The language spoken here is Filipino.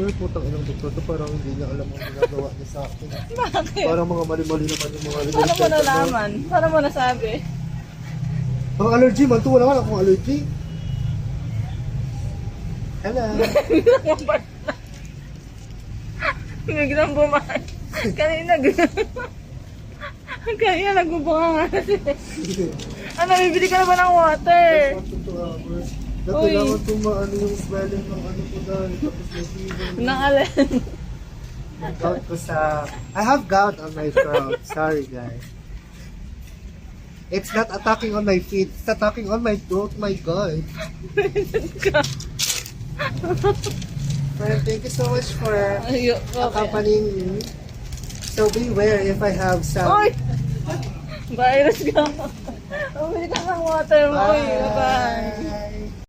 Pero putang inang doktor to, parang hindi niya alam ang ginagawa niya sa akin. Bakit? Parang mga mali-mali naman yung mga Paano mo nalaman? Paano mo nasabi? Ang allergy man, to wala ka akong allergy. Hello. Biglang bumahan. Kanina kanina nagbubunga nga. Ano, bibili ka na ba ng water? Uy. Kailangan itong maano yung swelling ng ano ko dahil tapos may fever. Nang alin? Gout ko sa... I have gout on my throat. Sorry guys. It's not attacking on my feet. It's attacking on my throat. My God. Friend, thank you so much for accompanying me. So beware if I have some... Uy! Virus ka. Bumili ka ng water mo. Uy, bye.